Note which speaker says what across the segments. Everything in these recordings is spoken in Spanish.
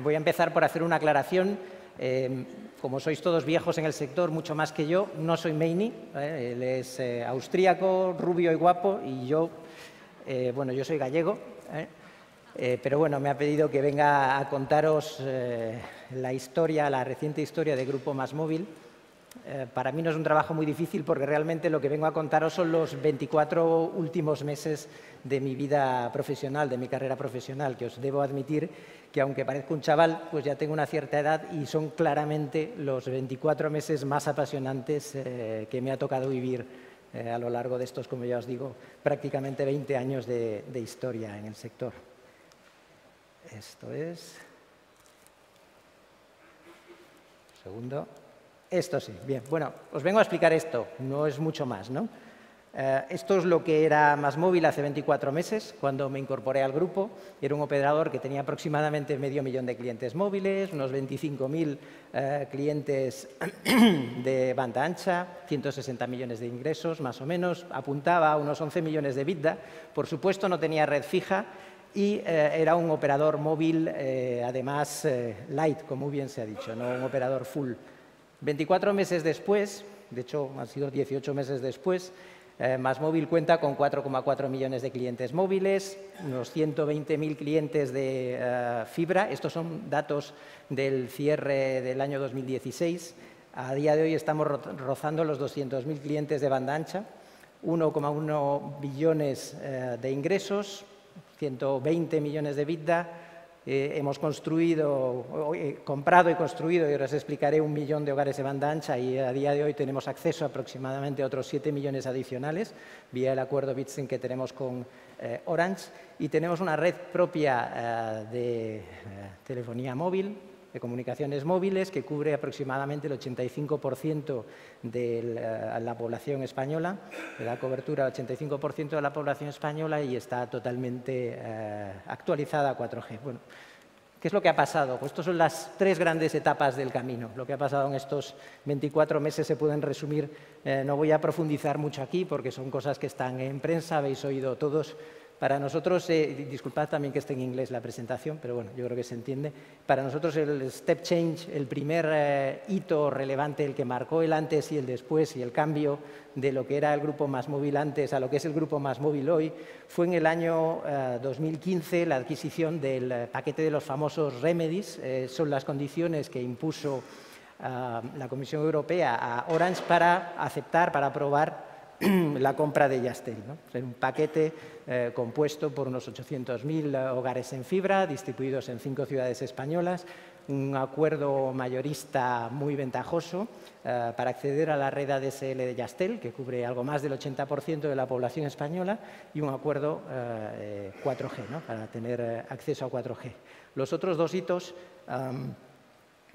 Speaker 1: Voy a empezar por hacer una aclaración. Como sois todos viejos en el sector, mucho más que yo, no soy Meini. Él es austríaco, rubio y guapo, y yo, bueno, yo soy gallego. Pero bueno, me ha pedido que venga a contaros la historia, la reciente historia de Grupo MásMóvil. Para mí no es un trabajo muy difícil porque realmente lo que vengo a contaros son los 24 últimos meses de mi vida profesional, de mi carrera profesional, que os debo admitir que aunque parezco un chaval, pues ya tengo una cierta edad y son claramente los 24 meses más apasionantes que me ha tocado vivir a lo largo de estos, como ya os digo, prácticamente 20 años de historia en el sector. Esto es... Un segundo. Esto sí, bien. Bueno, os vengo a explicar esto, no es mucho más, ¿no? Esto es lo que era MásMóvil hace 24 meses, cuando me incorporé al grupo. Era un operador que tenía aproximadamente 500.000 de clientes móviles, unos 25.000 clientes de banda ancha, 160 millones de ingresos, más o menos. Apuntaba a unos 11 millones de EBITDA. Por supuesto, no tenía red fija y era un operador móvil, además, light, como bien se ha dicho, no un operador full. 24 meses después, de hecho han sido 18 meses después, MásMóvil cuenta con 4,4 millones de clientes móviles, unos 120.000 clientes de fibra. Estos son datos del cierre del año 2016. A día de hoy estamos rozando los 200.000 clientes de banda ancha, 1,1 billones de ingresos, 120 millones de EBITDA. Hemos comprado y construido, y ahora os explicaré, 1 millón de hogares de banda ancha y a día de hoy tenemos acceso aproximadamente a otros 7 millones adicionales vía el acuerdo Bitsim que tenemos con Orange, y tenemos una red propia de telefonía móvil, de comunicaciones móviles, que cubre aproximadamente el 85% de la población española, da cobertura al 85% de la población española y está totalmente actualizada a 4G. Bueno, ¿qué es lo que ha pasado? Pues estas son las 3 grandes etapas del camino. Lo que ha pasado en estos 24 meses se pueden resumir. No voy a profundizar mucho aquí porque son cosas que están en prensa, habéis oído todos. Para nosotros, disculpad también que esté en inglés la presentación, pero bueno, yo creo que se entiende. Para nosotros el step change, el primer hito relevante, el que marcó el antes y el después y el cambio de lo que era el Grupo MásMóvil antes a lo que es el Grupo MásMóvil hoy, fue en el año 2015 la adquisición del paquete de los famosos remedies. Son las condiciones que impuso la Comisión Europea a Orange para aceptar, para aprobar la compra de Yastel, ¿no? Un paquete compuesto por unos 800.000 hogares en fibra, distribuidos en 5 ciudades españolas, un acuerdo mayorista muy ventajoso para acceder a la red ADSL de Yastel, que cubre algo más del 80% de la población española, y un acuerdo 4G, ¿no? Para tener acceso a 4G. Los otros 2 hitos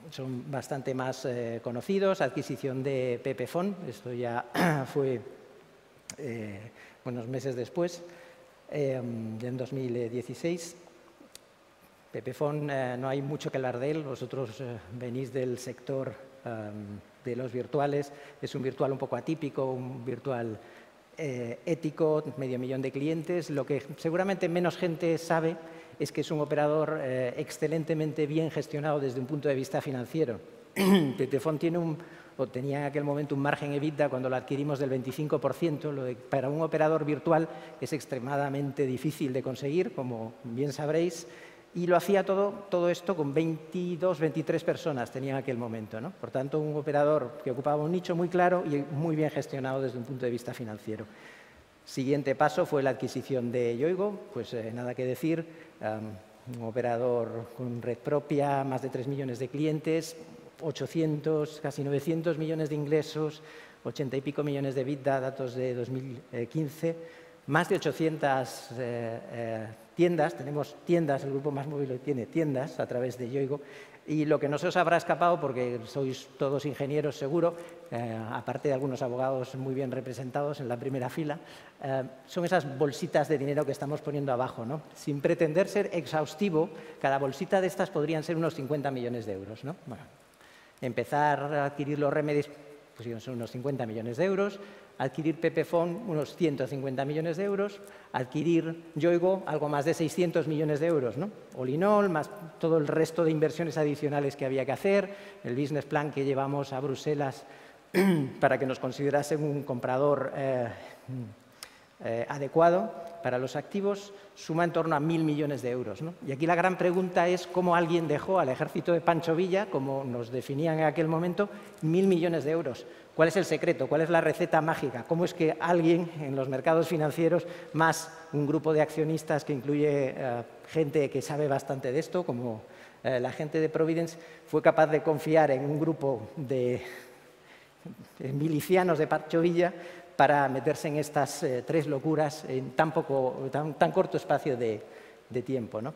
Speaker 1: son bastante más conocidos. Adquisición de Pepefon, esto ya fue unos meses después, en 2016. Pepefon, no hay mucho que hablar de él, vosotros venís del sector de los virtuales. Es un virtual un poco atípico, un virtual ético, 500.000 de clientes. Lo que seguramente menos gente sabe es que es un operador excelentemente bien gestionado desde un punto de vista financiero. Pepefon tenía en aquel momento un margen EBITDA cuando lo adquirimos del 25%, para un operador virtual es extremadamente difícil de conseguir, como bien sabréis, y lo hacía todo esto con 22, 23 personas tenía en aquel momento, ¿no? Por tanto, un operador que ocupaba un nicho muy claro y muy bien gestionado desde un punto de vista financiero. Siguiente paso fue la adquisición de Yoigo, pues nada que decir, un operador con red propia, más de 3 millones de clientes, 800, casi 900 millones de ingresos, 80 y pico millones de EBITDA, datos de 2015, más de 800 tiendas. Tenemos tiendas, el Grupo MásMóvil tiene tiendas a través de Yoigo. Y lo que no se os habrá escapado, porque sois todos ingenieros seguro, aparte de algunos abogados muy bien representados en la primera fila, son esas bolsitas de dinero que estamos poniendo abajo, ¿no? Sin pretender ser exhaustivo, cada bolsita de estas podrían ser unos 50 millones de euros, ¿no? Bueno, empezar a adquirir los remedies pues son unos 50 millones de euros, adquirir Pepephone unos 150 millones de euros, adquirir Yoigo algo más de 600 millones de euros, ¿no? All in all, más todo el resto de inversiones adicionales que había que hacer, el business plan que llevamos a Bruselas para que nos considerasen un comprador adecuado para los activos, suma en torno a 1.000 millones de euros, ¿no? Y aquí la gran pregunta es cómo alguien dejó al ejército de Pancho Villa, como nos definían en aquel momento, 1.000 millones de euros. ¿Cuál es el secreto? ¿Cuál es la receta mágica? ¿Cómo es que alguien en los mercados financieros, más un grupo de accionistas que incluye gente que sabe bastante de esto, como la gente de Providence, fue capaz de confiar en un grupo de milicianos de Pancho Villa para meterse en estas tres locuras en tan corto espacio de tiempo, ¿no?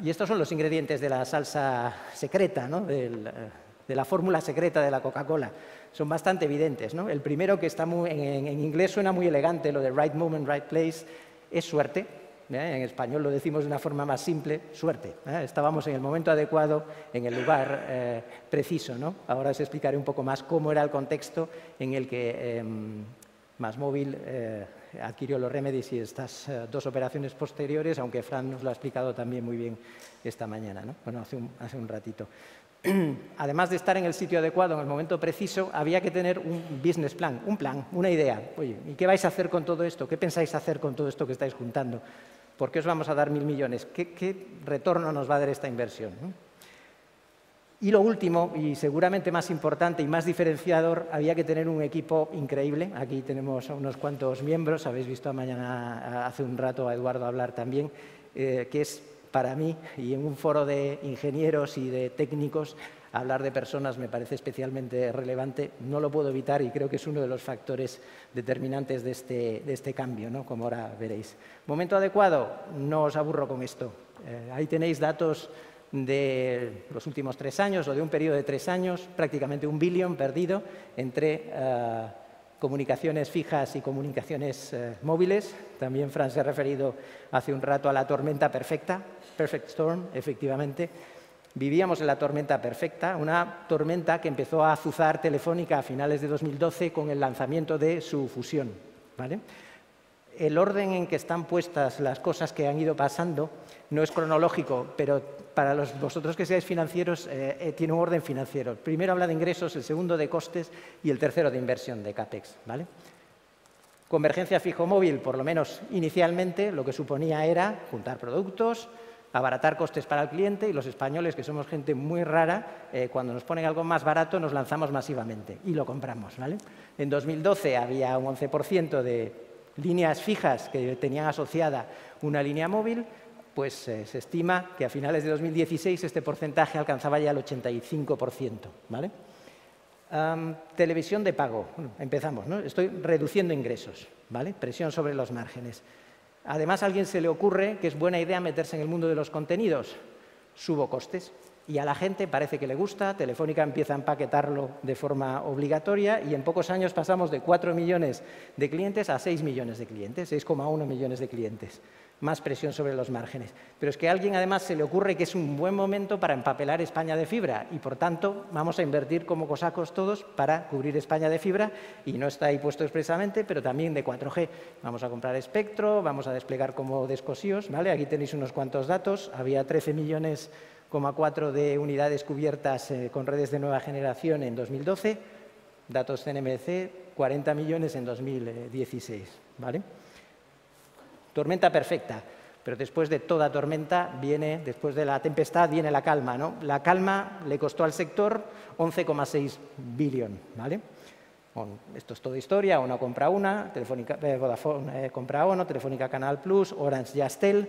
Speaker 1: Y estos son los ingredientes de la salsa secreta, ¿no? De la fórmula secreta de la Coca-Cola. Son bastante evidentes, ¿no? El primero, que está en inglés suena muy elegante, lo de right moment, right place, es suerte. En español lo decimos de una forma más simple, suerte. Estábamos en el momento adecuado, en el lugar preciso, ¿no? Ahora os explicaré un poco más cómo era el contexto en el que MásMóvil adquirió los Remedies y estas dos operaciones posteriores, aunque Fran nos lo ha explicado también muy bien esta mañana, ¿no? Bueno, hace un ratito. Además de estar en el sitio adecuado en el momento preciso, había que tener un business plan, una idea. Oye, ¿y qué vais a hacer con todo esto? ¿Qué pensáis hacer con todo esto que estáis juntando? ¿Por qué os vamos a dar 1.000 millones? ¿Qué retorno nos va a dar esta inversión, ¿no? Y lo último, y seguramente más importante y más diferenciador, había que tener un equipo increíble. Aquí tenemos a unos cuantos miembros, habéis visto hace un rato a Eduardo hablar también, que es para mí, y en un foro de ingenieros y de técnicos, hablar de personas me parece especialmente relevante. No lo puedo evitar y creo que es uno de los factores determinantes de este cambio, ¿no? Como ahora veréis. Momento adecuado, no os aburro con esto. Ahí tenéis datos de los últimos 3 años o de un periodo de 3 años, prácticamente 1 billón perdido entre comunicaciones fijas y comunicaciones móviles. También Fran se ha referido hace un rato a la tormenta perfecta, perfect storm, efectivamente. Vivíamos en la tormenta perfecta, una tormenta que empezó a azuzar Telefónica a finales de 2012 con el lanzamiento de su fusión, ¿vale? El orden en que están puestas las cosas que han ido pasando no es cronológico, pero para vosotros que seáis financieros tiene un orden financiero. El primero habla de ingresos, el segundo de costes y el tercero de inversión, de CAPEX, ¿vale? Convergencia fijo-móvil, por lo menos inicialmente, lo que suponía era juntar productos, abaratar costes para el cliente, y los españoles, que somos gente muy rara, cuando nos ponen algo más barato nos lanzamos masivamente y lo compramos, ¿vale? En 2012 había un 11% de líneas fijas que tenían asociada una línea móvil, pues se estima que a finales de 2016 este porcentaje alcanzaba ya el 85%, ¿vale? Televisión de pago. Bueno, empezamos, ¿no? Estoy reduciendo ingresos, ¿vale? Presión sobre los márgenes. Además, a alguien se le ocurre que es buena idea meterse en el mundo de los contenidos. Subo costes. Y a la gente parece que le gusta, Telefónica empieza a empaquetarlo de forma obligatoria y en pocos años pasamos de 4 millones de clientes a 6 millones de clientes, 6,1 millones de clientes. Más presión sobre los márgenes. Pero es que a alguien además se le ocurre que es un buen momento para empapelar España de fibra y, por tanto, vamos a invertir como cosacos todos para cubrir España de fibra, y no está ahí puesto expresamente, pero también de 4G. Vamos a comprar espectro, vamos a desplegar como descosíos, ¿vale? Aquí tenéis unos cuantos datos. Había 13 millones de unidades cubiertas con redes de nueva generación en 2012, datos CNMC, 40 millones en 2016, ¿vale? Tormenta perfecta, pero después de toda tormenta después de la tempestad viene la calma, ¿no? La calma le costó al sector 11,6 billón, ¿vale? Bueno, esto es toda historia. Ono compra una, Vodafone compra Ono, Telefónica Canal Plus, Orange Yastel.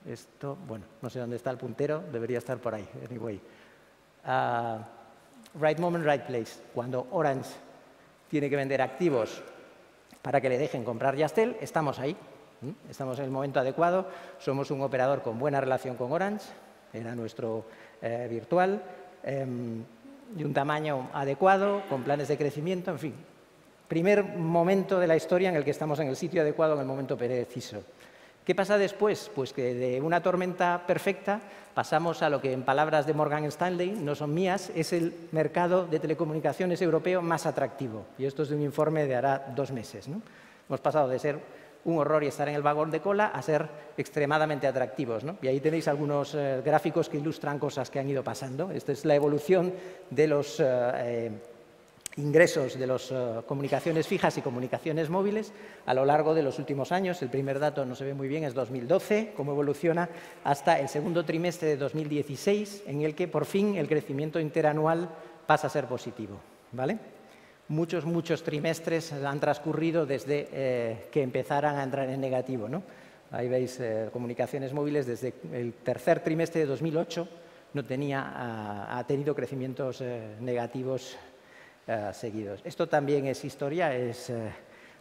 Speaker 1: Esto, bueno, no sé dónde está el puntero, debería estar por ahí, anyway. Right moment, right place. Cuando Orange tiene que vender activos para que le dejen comprar Yastel, estamos ahí. Estamos en el momento adecuado, somos un operador con buena relación con Orange, era nuestro virtual, de un tamaño adecuado, con planes de crecimiento, en fin. Primer momento de la historia en el que estamos en el sitio adecuado en el momento preciso. ¿Qué pasa después? Pues que de una tormenta perfecta pasamos a lo que, en palabras de Morgan Stanley, no son mías, es el mercado de telecomunicaciones europeo más atractivo. Y esto es de un informe de hará 2 meses, ¿no? Hemos pasado de ser un horror y estar en el vagón de cola a ser extremadamente atractivos, ¿no? Y ahí tenéis algunos gráficos que ilustran cosas que han ido pasando. Esta es la evolución de los ingresos de las comunicaciones fijas y comunicaciones móviles a lo largo de los últimos años. El primer dato no se ve muy bien, es 2012, cómo evoluciona hasta el segundo trimestre de 2016, en el que por fin el crecimiento interanual pasa a ser positivo, ¿vale? Muchos trimestres han transcurrido desde que empezaran a entrar en negativo, ¿no? Ahí veis comunicaciones móviles desde el tercer trimestre de 2008 ha tenido crecimientos negativos seguidos. Esto también es historia, es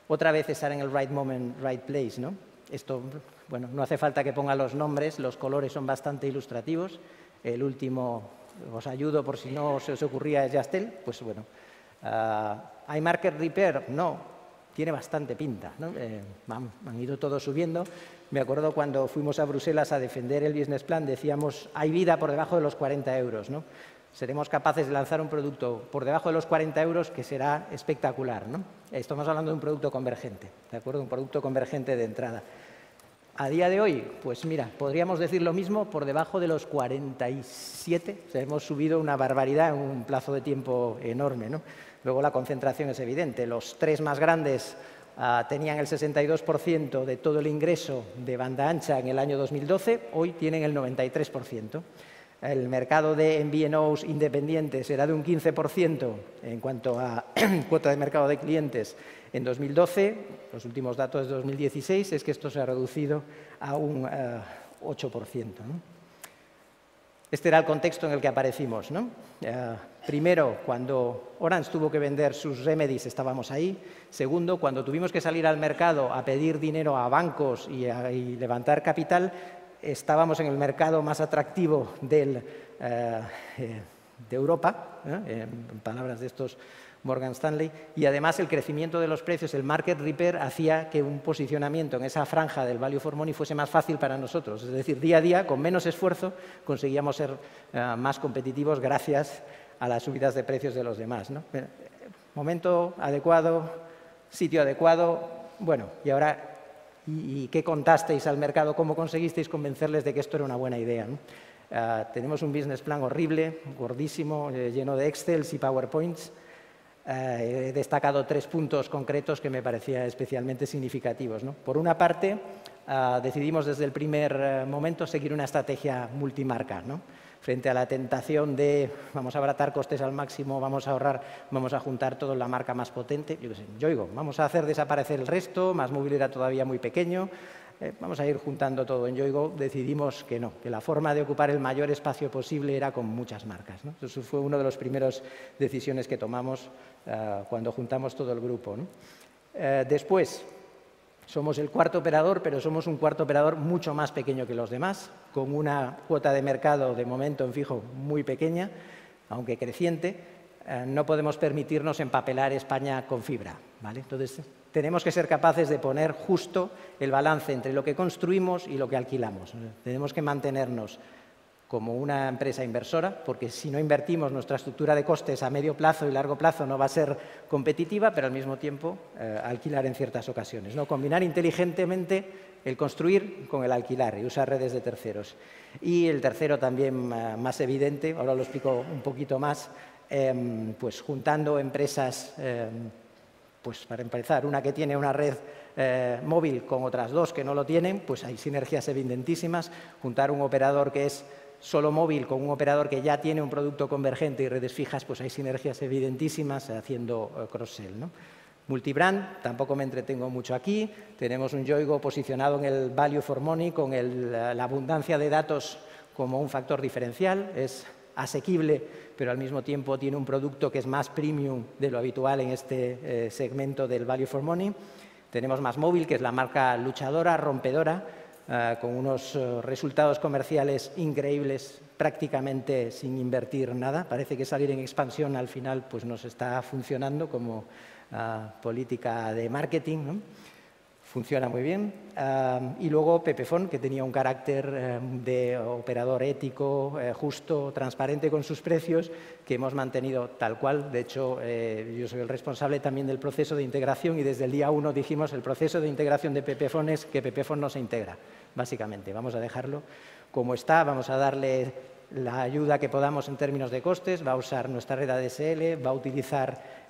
Speaker 1: otra vez estar en el right moment, right place, ¿no? Esto, bueno, no hace falta que ponga los nombres, los colores son bastante ilustrativos. El último, os ayudo por si no se os ocurría, es Yastel. Pues bueno, ¿hay market repair? No, tiene bastante pinta, ¿no? Han ido todos subiendo. Me acuerdo cuando fuimos a Bruselas a defender el business plan, decíamos, hay vida por debajo de los 40 euros, ¿no? Seremos capaces de lanzar un producto por debajo de los 40 euros que será espectacular, ¿no? Estamos hablando de un producto convergente, ¿de acuerdo? Un producto convergente de entrada. A día de hoy, pues mira, podríamos decir lo mismo por debajo de los 47. O sea, hemos subido una barbaridad en un plazo de tiempo enorme, ¿no? Luego la concentración es evidente. Los 3 más grandes tenían el 62% de todo el ingreso de banda ancha en el año 2012, hoy tienen el 93%. El mercado de MVNOs independientes era de un 15% en cuanto a cuota de mercado de clientes en 2012. Los últimos datos de 2016 es que esto se ha reducido a un 8%, ¿no? Este era el contexto en el que aparecimos, ¿no? Primero, cuando Orange tuvo que vender sus remedies, estábamos ahí. Segundo, cuando tuvimos que salir al mercado a pedir dinero a bancos y levantar capital, estábamos en el mercado más atractivo de Europa, en palabras de estos Morgan Stanley, y además el crecimiento de los precios, el market repair, hacía que un posicionamiento en esa franja del value for money fuese más fácil para nosotros. Es decir, día a día, con menos esfuerzo, conseguíamos ser más competitivos gracias a las subidas de precios de los demás, ¿no? Momento adecuado, sitio adecuado. Bueno, y ahora, ¿y qué contasteis al mercado? ¿Cómo conseguisteis convencerles de que esto era una buena idea, ¿no? Tenemos un business plan horrible, gordísimo, lleno de Excels y PowerPoints. He destacado 3 puntos concretos que me parecían especialmente significativos, ¿no? Por una parte, decidimos desde el primer momento seguir una estrategia multimarca, ¿no? Frente a la tentación de vamos a abaratar costes al máximo, vamos a ahorrar, vamos a juntar todo en la marca más potente, yo qué sé, Yoigo, vamos a hacer desaparecer el resto, Más Móvil era todavía muy pequeño, vamos a ir juntando todo en Yoigo. Decidimos que no, que la forma de ocupar el mayor espacio posible era con muchas marcas, ¿no? Eso fue una de las primeras decisiones que tomamos cuando juntamos todo el grupo, ¿no? Después, somos el cuarto operador, pero somos un cuarto operador mucho más pequeño que los demás, con una cuota de mercado de momento en fijo muy pequeña, aunque creciente. No podemos permitirnos empapelar España con fibra, ¿vale? Entonces, tenemos que ser capaces de poner justo el balance entre lo que construimos y lo que alquilamos. Tenemos que mantenernos como una empresa inversora, porque si no invertimos, nuestra estructura de costes a medio plazo y largo plazo no va a ser competitiva, pero al mismo tiempo alquilar en ciertas ocasiones, ¿no? Combinar inteligentemente el construir con el alquilar y usar redes de terceros. Y el tercero también más evidente, ahora lo explico un poquito más, pues juntando empresas, pues para empezar, una que tiene una red móvil con otras 2 que no lo tienen, pues hay sinergias evidentísimas. Juntar un operador que es solo móvil con un operador que ya tiene un producto convergente y redes fijas, pues hay sinergias evidentísimas haciendo cross-sell, ¿no? Multibrand, tampoco me entretengo mucho aquí. Tenemos un Yoigo posicionado en el value for money con la abundancia de datos como un factor diferencial. Es asequible, pero al mismo tiempo tiene un producto que es más premium de lo habitual en este segmento del value for money. Tenemos Más Móvil, que es la marca luchadora, rompedora, con unos resultados comerciales increíbles, prácticamente sin invertir nada. Parece que salir en expansión al final pues nos está funcionando como política de marketing, ¿no? funciona muy bien. Y luego Pepephone, que tenía un carácter de operador ético, justo, transparente con sus precios, que hemos mantenido tal cual. De hecho, yo soy el responsable también del proceso de integración y desde el día 1 dijimos el proceso de integración de Pepephone es que Pepephone no se integra, básicamente. Vamos a dejarlo como está, vamos a darle la ayuda que podamos en términos de costes, va a usar nuestra red ADSL, va a utilizar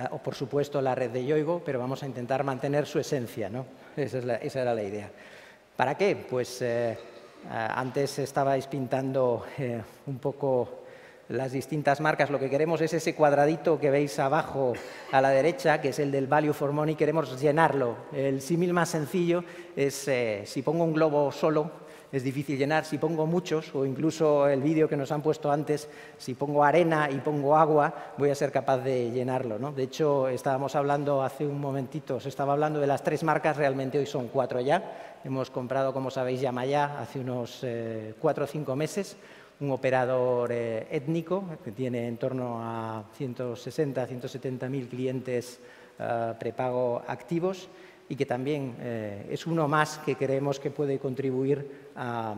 Speaker 1: o por supuesto la red de Yoigo, pero vamos a intentar mantener su esencia, ¿no? Esa era la idea. ¿Para qué? Pues antes estabais pintando un poco las distintas marcas. Lo que queremos es ese cuadradito que veis abajo a la derecha, que es el del Value for Money, queremos llenarlo. El símil más sencillo es si pongo un globo solo, es difícil llenar. Si pongo muchos, o incluso el vídeo que nos han puesto antes, si pongo arena y pongo agua, voy a ser capaz de llenarlo, ¿no? De hecho, estábamos hablando hace un momentito, se estaba hablando de las 3 marcas, realmente hoy son 4 ya. Hemos comprado, como sabéis, Yamayá hace unos 4 o 5 meses, un operador étnico que tiene en torno a 160, 170.000 clientes prepago activos, y que también es uno más que creemos que puede contribuir a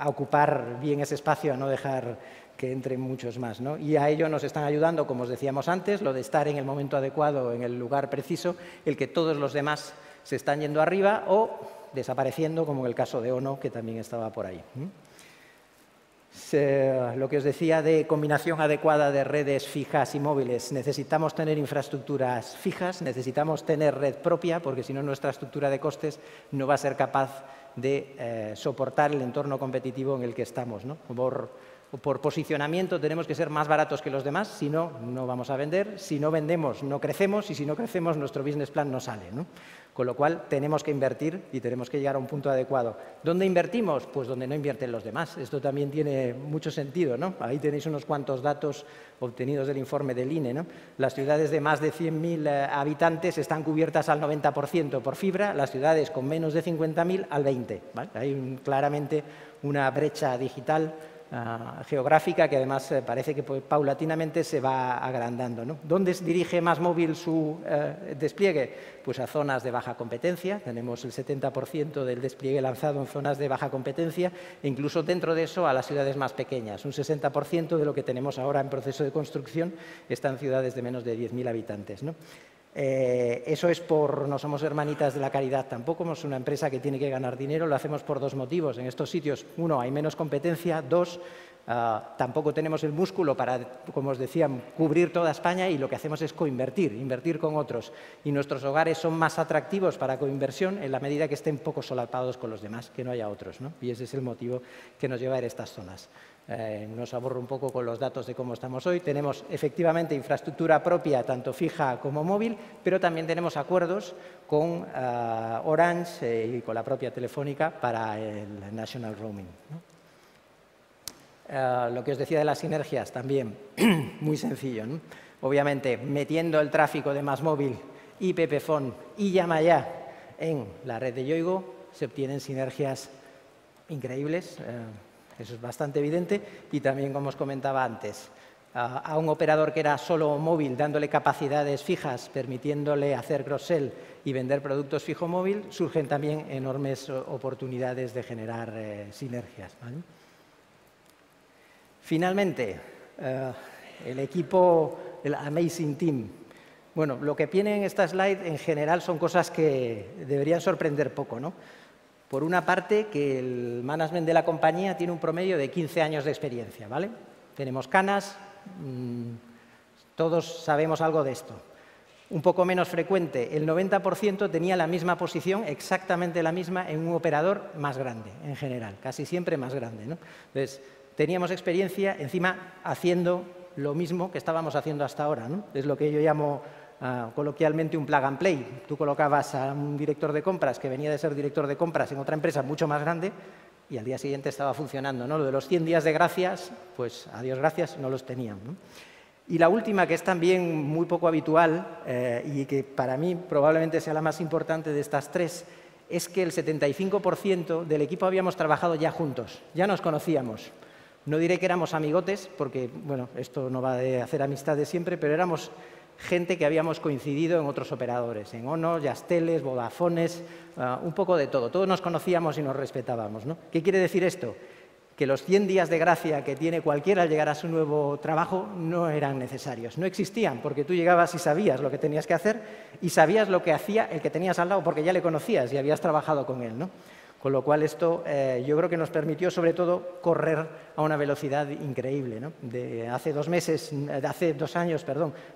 Speaker 1: ocupar bien ese espacio, a no dejar que entren muchos más, ¿no? Y a ello nos están ayudando, como os decíamos antes, lo de estar en el momento adecuado, en el lugar preciso, el que todos los demás se están yendo arriba o desapareciendo, como en el caso de Ono, que también estaba por ahí. Lo que os decía de combinación adecuada de redes fijas y móviles, necesitamos tener infraestructuras fijas, necesitamos tener red propia, porque si no nuestra estructura de costes no va a ser capaz de soportar el entorno competitivo en el que estamos, ¿no? Por posicionamiento tenemos que ser más baratos que los demás, si no, no vamos a vender, si no vendemos no crecemos y si no crecemos nuestro business plan no sale, ¿no? Con lo cual tenemos que invertir y tenemos que llegar a un punto adecuado. ¿Dónde invertimos? Pues donde no invierten los demás. Esto también tiene mucho sentido, ¿no? Ahí tenéis unos cuantos datos obtenidos del informe del INE, ¿no? Las ciudades de más de 100.000 habitantes están cubiertas al 90% por fibra, las ciudades con menos de 50.000 al 20%, ¿vale? Hay claramente una brecha digital geográfica que además parece que paulatinamente se va agrandando, ¿no? ¿Dónde dirige MásMóvil su despliegue? Pues a zonas de baja competencia. Tenemos el 70% del despliegue lanzado en zonas de baja competencia e incluso dentro de eso a las ciudades más pequeñas. Un 60% de lo que tenemos ahora en proceso de construcción está en ciudades de menos de 10.000 habitantes, ¿no? Eso es no somos hermanitas de la caridad tampoco, somos una empresa que tiene que ganar dinero, lo hacemos por 2 motivos. En estos sitios, 1, hay menos competencia, 2, tampoco tenemos el músculo para, como os decía, cubrir toda España y lo que hacemos es coinvertir, invertir con otros. Y nuestros hogares son más atractivos para coinversión en la medida que estén poco solapados con los demás, que no haya otros, ¿no? Y ese es el motivo que nos lleva a ir a estas zonas. Nos aburro un poco con los datos de cómo estamos hoy. Tenemos efectivamente infraestructura propia, tanto fija como móvil, pero también tenemos acuerdos con Orange y con la propia Telefónica para el National Roaming, ¿no? Lo que os decía de las sinergias también, muy sencillo, ¿no? Obviamente, metiendo el tráfico de MásMóvil y Pepephone y Yamayá en la red de Yoigo, se obtienen sinergias increíbles. Eso es bastante evidente y también, como os comentaba antes, a un operador que era solo móvil, dándole capacidades fijas, permitiéndole hacer cross-sell y vender productos fijo móvil, surgen también enormes oportunidades de generar sinergias, ¿vale? Finalmente, el equipo, el Amazing Team. Bueno, lo que viene en esta slide en general son cosas que deberían sorprender poco, ¿no? Por una parte, que el management de la compañía tiene un promedio de 15 años de experiencia, ¿vale? Tenemos canas, todos sabemos algo de esto. Un poco menos frecuente, el 90% tenía la misma posición, exactamente la misma, en un operador más grande, en general, casi siempre más grande, ¿no? Entonces, teníamos experiencia, encima, haciendo lo mismo que estábamos haciendo hasta ahora, ¿no? Es lo que yo llamo coloquialmente un plug and play. Tú colocabas a un director de compras que venía de ser director de compras en otra empresa mucho más grande y al día siguiente estaba funcionando, ¿no? Lo de los 100 días de gracias, pues adiós gracias, no los tenían, ¿no? Y la última, que es también muy poco habitual y que para mí probablemente sea la más importante de estas 3, es que el 75% del equipo habíamos trabajado ya juntos, ya nos conocíamos. No diré que éramos amigotes, porque bueno, esto no va de hacer amistades siempre, pero éramos gente que habíamos coincidido en otros operadores, en Ono, Yasteles, Vodafones, un poco de todo. Todos nos conocíamos y nos respetábamos, ¿no? ¿Qué quiere decir esto? Que los 100 días de gracia que tiene cualquiera al llegar a su nuevo trabajo no eran necesarios, no existían, porque tú llegabas y sabías lo que tenías que hacer y sabías lo que hacía el que tenías al lado porque ya le conocías y habías trabajado con él, ¿no? Con lo cual esto yo creo que nos permitió sobre todo correr a una velocidad increíble, ¿no? De hace 2 años,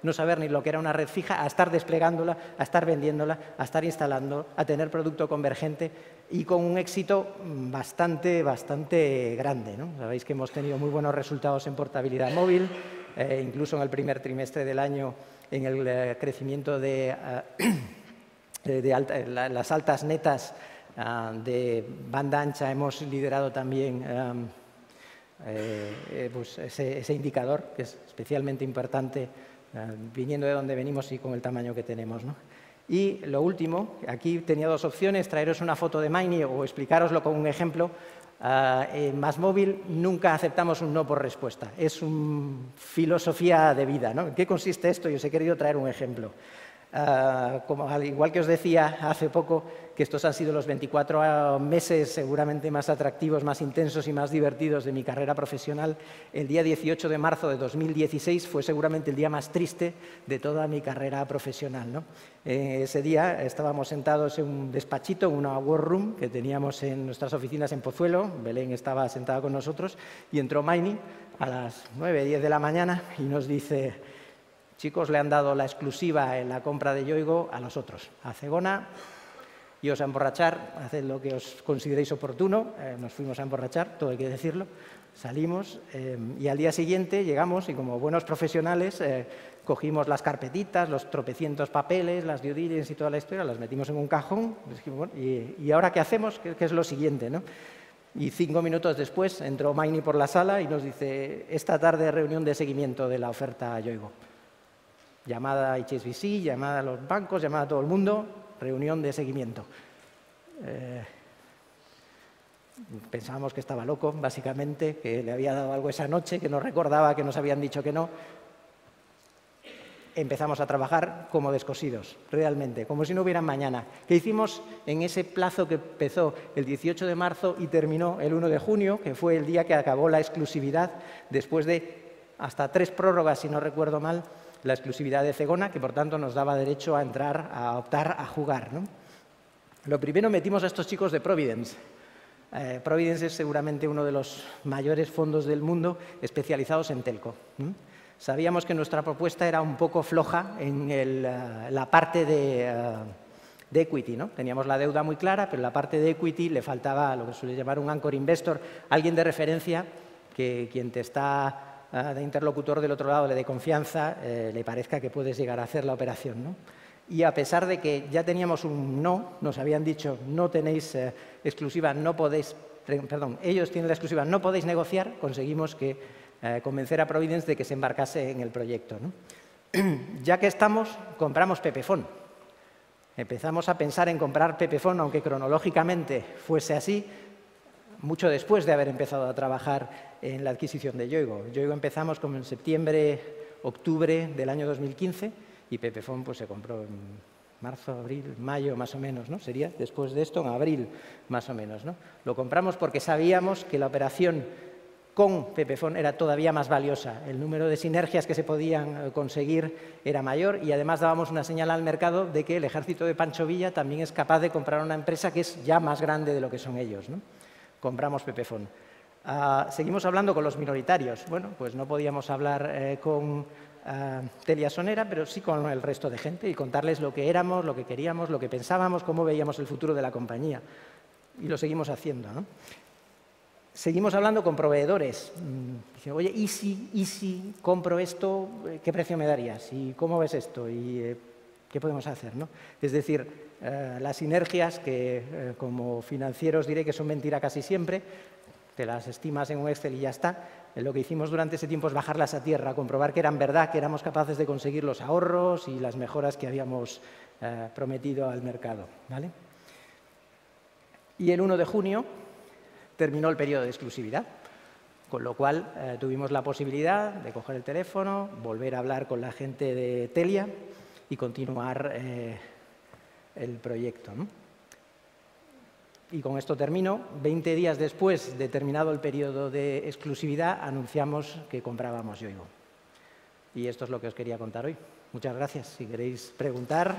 Speaker 1: no saber ni lo que era una red fija, a estar desplegándola, a estar vendiéndola, a estar instalando, a tener producto convergente y con un éxito bastante grande, ¿no? Sabéis que hemos tenido muy buenos resultados en portabilidad móvil, incluso en el primer trimestre del año en el crecimiento de las altas netas de banda ancha hemos liderado también pues ese indicador, que es especialmente importante viniendo de donde venimos y con el tamaño que tenemos, ¿no? Y lo último, aquí tenía 2 opciones, traeros una foto de Maini o explicároslo con un ejemplo. En MásMóvil nunca aceptamos un no por respuesta, es una filosofía de vida, ¿no? ¿En qué consiste esto? Yo os he querido traer un ejemplo. Como, al igual que os decía hace poco, que estos han sido los 24 meses seguramente más atractivos, más intensos y más divertidos de mi carrera profesional, el día 18 de marzo de 2016 fue seguramente el día más triste de toda mi carrera profesional, ¿no? Ese día estábamos sentados en un despachito, en una war room que teníamos en nuestras oficinas en Pozuelo. Belén estaba sentada con nosotros y entró Maini a las 9, 10 de la mañana y nos dice: chicos, le han dado la exclusiva en la compra de Yoigo a los otros, a Zegona, ios a emborrachar, haced lo que os consideréis oportuno. Nos fuimos a emborrachar, todo hay que decirlo, salimos y al día siguiente llegamos y como buenos profesionales cogimos las carpetitas, los tropecientos papeles, las due diligence y toda la historia, las metimos en un cajón dijimos, bueno, ¿y ahora qué hacemos? ¿Qué es lo siguiente, ¿no? Y 5 minutos después entró Maini por la sala y nos dice: esta tarde reunión de seguimiento de la oferta Yoigo. Llamada a HSBC, llamada a los bancos, llamada a todo el mundo, reunión de seguimiento. Pensábamos que estaba loco, básicamente, que le había dado algo esa noche, que no recordaba, que nos habían dicho que no. Empezamos a trabajar como descosidos, realmente, como si no hubiera mañana. ¿Qué hicimos en ese plazo que empezó el 18 de marzo y terminó el 1 de junio, que fue el día que acabó la exclusividad, después de hasta 3 prórrogas, si no recuerdo mal, la exclusividad de Zegona, que por tanto nos daba derecho a entrar, a optar a jugar, ¿no? Lo primero, metimos a estos chicos de Providence. Providence es seguramente uno de los mayores fondos del mundo especializados en telco. Sabíamos que nuestra propuesta era un poco floja en la parte de equity, ¿no? Teníamos la deuda muy clara, pero en la parte de equity le faltaba lo que suele llamar un anchor investor, alguien de referencia que quien te está de interlocutor del otro lado le dé confianza, le parezca que puedes llegar a hacer la operación, ¿no? Y a pesar de que ya teníamos un no, nos habían dicho no tenéis exclusiva, no podéis, perdón, ellos tienen la exclusiva, no podéis negociar, conseguimos que convencer a Providence de que se embarcase en el proyecto, ¿no? Ya que estamos, compramos Pepefon. Empezamos a pensar en comprar Pepefon, aunque cronológicamente fuese así, mucho después de haber empezado a trabajar en la adquisición de Yoigo. Yoigo empezamos como en septiembre, octubre del año 2015 y Pepefon pues se compró en marzo, abril, mayo más o menos, ¿no? Sería después de esto en abril más o menos, ¿no? Lo compramos porque sabíamos que la operación con Pepefon era todavía más valiosa. El número de sinergias que se podían conseguir era mayor y además dábamos una señal al mercado de que el ejército de Pancho Villa también es capaz de comprar una empresa que es ya más grande de lo que son ellos, ¿no? Compramos Pepefon. Seguimos hablando con los minoritarios. Bueno, pues no podíamos hablar con Teliasonera, pero sí con el resto de gente y contarles lo que éramos, lo que queríamos, lo que pensábamos, cómo veíamos el futuro de la compañía. Y lo seguimos haciendo, ¿no? Seguimos hablando con proveedores. Dicen, oye, ¿y si compro esto, qué precio me darías? ¿Y cómo ves esto? ¿Y qué podemos hacer, ¿no? Es decir, las sinergias que como financieros diré que son mentira casi siempre, te las estimas en un Excel y ya está. Lo que hicimos durante ese tiempo es bajarlas a tierra, comprobar que eran verdad, que éramos capaces de conseguir los ahorros y las mejoras que habíamos prometido al mercado, ¿vale? Y el 1 de junio terminó el periodo de exclusividad. Con lo cual, tuvimos la posibilidad de coger el teléfono, volver a hablar con la gente de Telia y continuar el proyecto, ¿no? Y con esto termino. 20 días después de terminado el periodo de exclusividad, anunciamos que comprábamos Yoigo. Y esto es lo que os quería contar hoy. Muchas gracias. Si queréis preguntar...